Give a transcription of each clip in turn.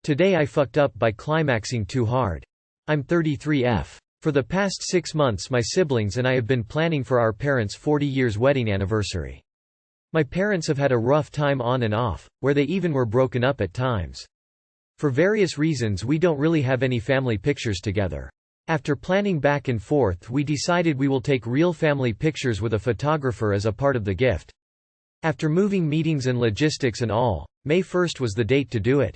Today I fucked up by climaxing too hard. I'm 33F. For the past 6 months my siblings and I have been planning for our parents' 40 years wedding anniversary. My parents have had a rough time on and off, where they even were broken up at times. For various reasons we don't really have any family pictures together. After planning back and forth we decided we will take real family pictures with a photographer as a part of the gift. After moving meetings and logistics and all, May 1st was the date to do it.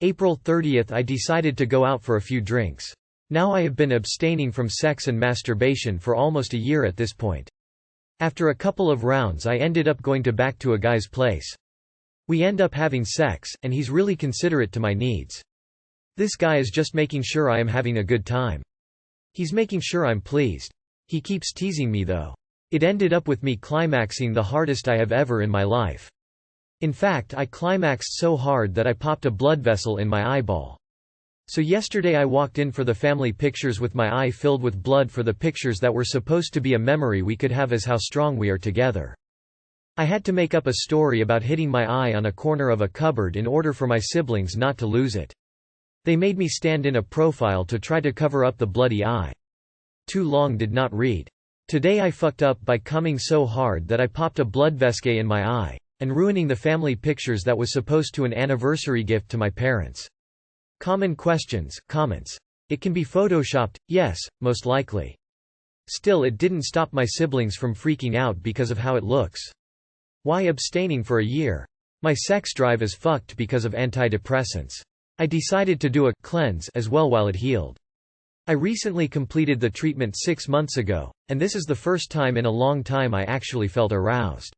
April 30th I decided to go out for a few drinks. Now I have been abstaining from sex and masturbation for almost a year at this point. After a couple of rounds I ended up going back to a guy's place. We end up having sex, and he's really considerate to my needs. This guy is just making sure I am having a good time. He's making sure I'm pleased. He keeps teasing me though. It ended up with me climaxing the hardest I have ever in my life. In fact, I climaxed so hard that I popped a blood vessel in my eyeball. So yesterday I walked in for the family pictures with my eye filled with blood for the pictures that were supposed to be a memory we could have as how strong we are together. I had to make up a story about hitting my eye on a corner of a cupboard in order for my siblings not to lose it. They made me stand in a profile to try to cover up the bloody eye. Too long did not read. Today I fucked up by coming so hard that I popped a blood vessel in my eye, and ruining the family pictures that was supposed to an anniversary gift to my parents. Common questions, comments. It can be photoshopped, yes, most likely. Still it didn't stop my siblings from freaking out because of how it looks. Why abstaining for a year? My sex drive is fucked because of antidepressants. I decided to do a cleanse as well while it healed. I recently completed the treatment 6 months ago, and this is the first time in a long time I actually felt aroused.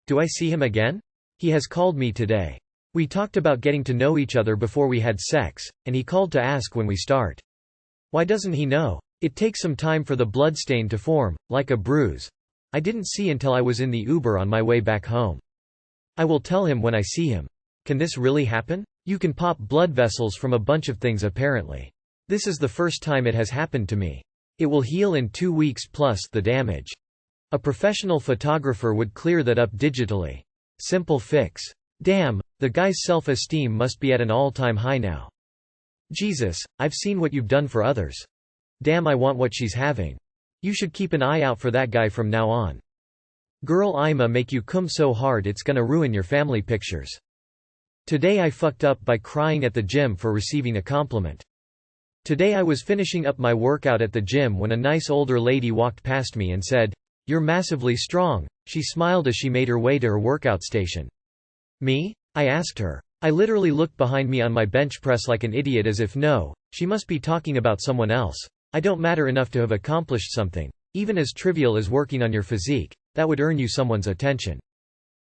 Do I see him again? He has called me today. We talked about getting to know each other before we had sex, and he called to ask when we start. Why doesn't he know? It takes some time for the bloodstain to form, like a bruise. I didn't see until I was in the Uber on my way back home. I will tell him when I see him. Can this really happen? You can pop blood vessels from a bunch of things apparently. This is the first time it has happened to me. It will heal in 2 weeks plus the damage. A professional photographer would clear that up digitally. Simple fix. Damn, the guy's self-esteem must be at an all-time high now. Jesus, I've seen what you've done for others. Damn, I want what she's having. You should keep an eye out for that guy from now on. Girl, I'ma make you come so hard it's gonna ruin your family pictures. Today I fucked up by crying at the gym for receiving a compliment. Today I was finishing up my workout at the gym when a nice older lady walked past me and said, "You're massively strong." She smiled as she made her way to her workout station. Me? I asked her. I literally looked behind me on my bench press like an idiot as if no, she must be talking about someone else. I don't matter enough to have accomplished something, even as trivial as working on your physique, that would earn you someone's attention.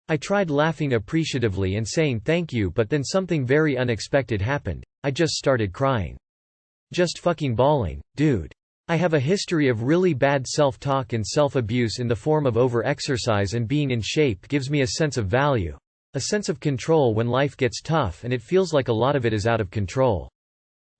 I tried laughing appreciatively and saying thank you, but then something very unexpected happened. I just started crying. Just fucking bawling, dude. I have a history of really bad self-talk and self-abuse in the form of over-exercise, and being in shape gives me a sense of value. A sense of control when life gets tough and it feels like a lot of it is out of control.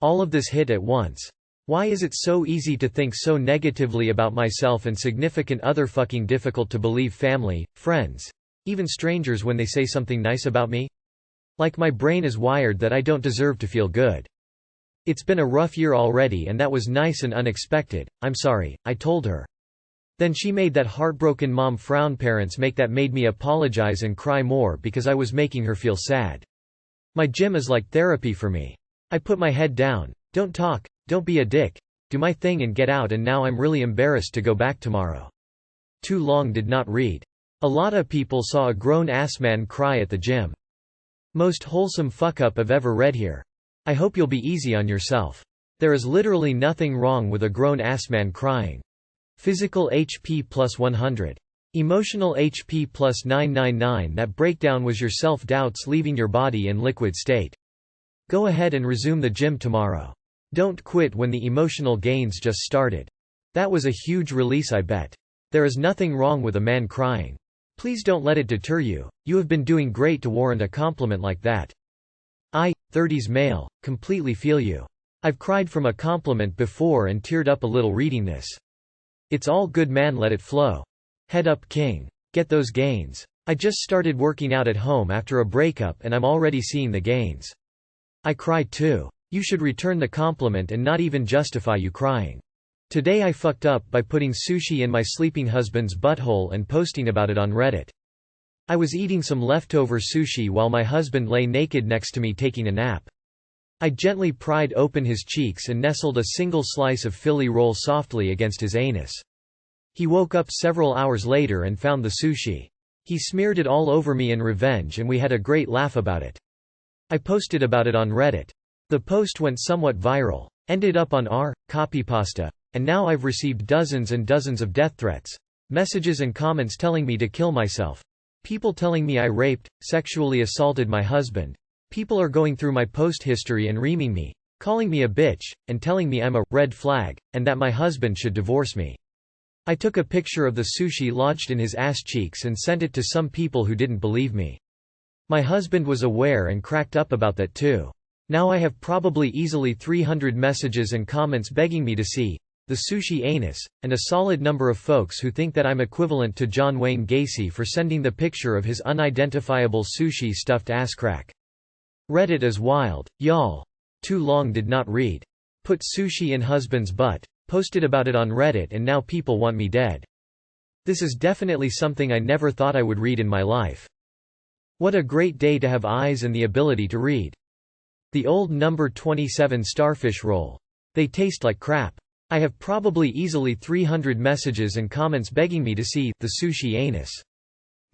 All of this hit at once. Why is it so easy to think so negatively about myself and significant other, fucking difficult to believe family, friends, even strangers when they say something nice about me? Like my brain is wired that I don't deserve to feel good. It's been a rough year already and that was nice and unexpected. I'm sorry, I told her. Then she made that heartbroken mom frown. Parents make that made me apologize and cry more because I was making her feel sad. My gym is like therapy for me. I put my head down, don't talk, don't be a dick, do my thing and get out, and now I'm really embarrassed to go back tomorrow. Too long did not read. A lot of people saw a grown-ass man cry at the gym. Most wholesome fuck-up I've ever read here. I hope you'll be easy on yourself. There is literally nothing wrong with a grown-ass man crying. Physical HP plus 100. Emotional HP plus 999. That breakdown was your self-doubts leaving your body in liquid state. Go ahead and resume the gym tomorrow. Don't quit when the emotional gains just started. That was a huge release, I bet. There is nothing wrong with a man crying. Please don't let it deter you. You have been doing great to warrant a compliment like that. I, 30s male, completely feel you. I've cried from a compliment before and teared up a little reading this. It's all good, man, let it flow. Head up, king. Get those gains. I just started working out at home after a breakup and I'm already seeing the gains. I cry too. You should return the compliment and not even justify you crying. Today I fucked up by putting sushi in my sleeping husband's butthole and posting about it on Reddit. I was eating some leftover sushi while my husband lay naked next to me taking a nap. I gently pried open his cheeks and nestled a single slice of Philly roll softly against his anus. He woke up several hours later and found the sushi. He smeared it all over me in revenge and we had a great laugh about it. I posted about it on Reddit. The post went somewhat viral, ended up on r/copypasta, and now I've received dozens and dozens of death threats, messages and comments telling me to kill myself. People telling me I raped, sexually assaulted my husband. People are going through my post history and reaming me, calling me a bitch, and telling me I'm a red flag, and that my husband should divorce me. I took a picture of the sushi lodged in his ass cheeks and sent it to some people who didn't believe me. My husband was aware and cracked up about that too. Now I have probably easily 300 messages and comments begging me to see the sushi anus, and a solid number of folks who think that I'm equivalent to John Wayne Gacy for sending the picture of his unidentifiable sushi stuffed ass crack. Reddit is wild, y'all. Too long did not read. Put sushi in husband's butt, posted about it on Reddit and now people want me dead. This is definitely something I never thought I would read in my life. What a great day to have eyes and the ability to read. The old number 27 starfish roll. They taste like crap. I have probably easily 300 messages and comments begging me to see the sushi anus.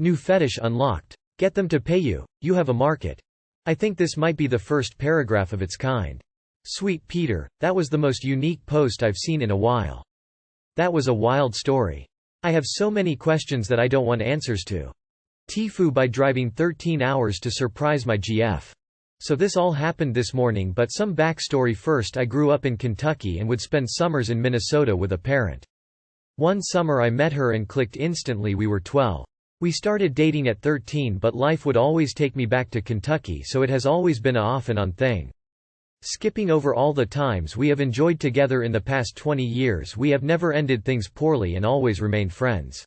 New fetish unlocked. Get them to pay you, you have a market. I think this might be the first paragraph of its kind. Sweet Peter, that was the most unique post I've seen in a while. That was a wild story. I have so many questions that I don't want answers to. TIFU by driving 13 hours to surprise my GF. So this all happened this morning, but some backstory first. I grew up in Kentucky and would spend summers in Minnesota with a parent. One summer I met her and clicked instantly. We were 12. We started dating at 13, but life would always take me back to Kentucky, so it has always been a off and on thing. Skipping over all the times we have enjoyed together in the past 20 years, we have never ended things poorly and always remained friends.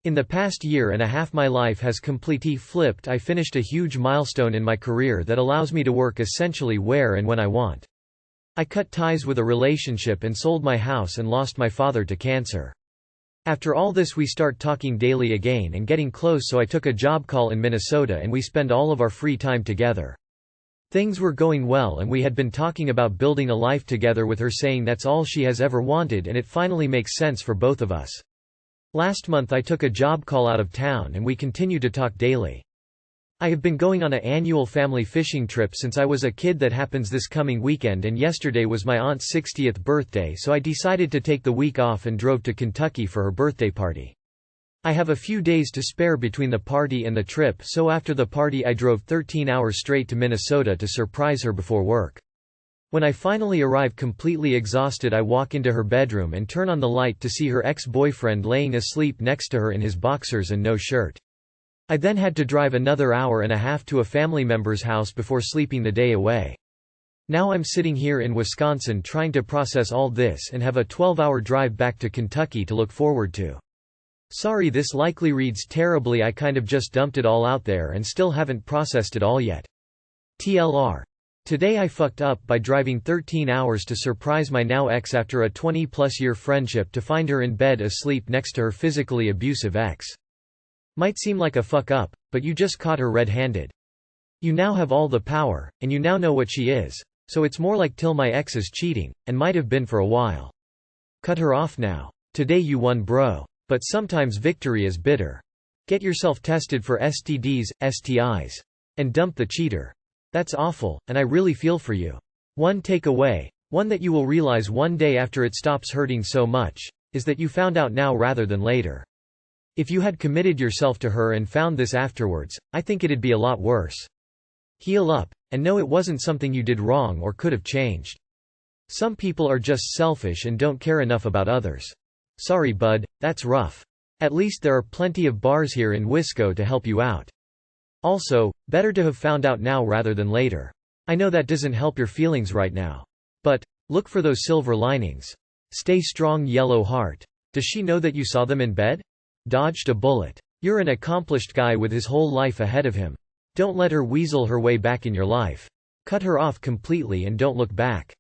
In the past year and a half my life has completely flipped. I finished a huge milestone in my career that allows me to work essentially where and when I want. I cut ties with a relationship and sold my house and lost my father to cancer. After all this we start talking daily again and getting close, so I took a job call in Minnesota and we spend all of our free time together. Things were going well and we had been talking about building a life together, with her saying that's all she has ever wanted and it finally makes sense for both of us. Last month I took a job call out of town and we continue to talk daily. I have been going on an annual family fishing trip since I was a kid that happens this coming weekend, and yesterday was my aunt's 60th birthday, so I decided to take the week off and drove to Kentucky for her birthday party. I have a few days to spare between the party and the trip, so after the party I drove 13 hours straight to Minnesota to surprise her before work. When I finally arrive completely exhausted, I walk into her bedroom and turn on the light to see her ex-boyfriend laying asleep next to her in his boxers and no shirt. I then had to drive another hour and a half to a family member's house before sleeping the day away. Now I'm sitting here in Wisconsin trying to process all this and have a 12-hour drive back to Kentucky to look forward to. Sorry, this likely reads terribly. I kind of just dumped it all out there and still haven't processed it all yet. TLR. Today I fucked up by driving 13 hours to surprise my now ex after a 20-plus year friendship, to find her in bed asleep next to her physically abusive ex. Might seem like a fuck up, but you just caught her red-handed. You now have all the power, and you now know what she is, so it's more like till my ex is cheating, and might have been for a while. Cut her off now. Today you won, bro. But sometimes victory is bitter. Get yourself tested for STDs, STIs. And dump the cheater. That's awful, and I really feel for you. One takeaway, one that you will realize one day after it stops hurting so much, is that you found out now rather than later. If you had committed yourself to her and found this afterwards, I think it'd be a lot worse. Heal up, and know it wasn't something you did wrong or could have changed. Some people are just selfish and don't care enough about others. Sorry bud, that's rough. At least there are plenty of bars here in Wisco to help you out. Also, better to have found out now rather than later. I know that doesn't help your feelings right now. But look for those silver linings. Stay strong, yellow heart. Does she know that you saw them in bed? Dodged a bullet. You're an accomplished guy with his whole life ahead of him. Don't let her weasel her way back in your life. Cut her off completely and don't look back.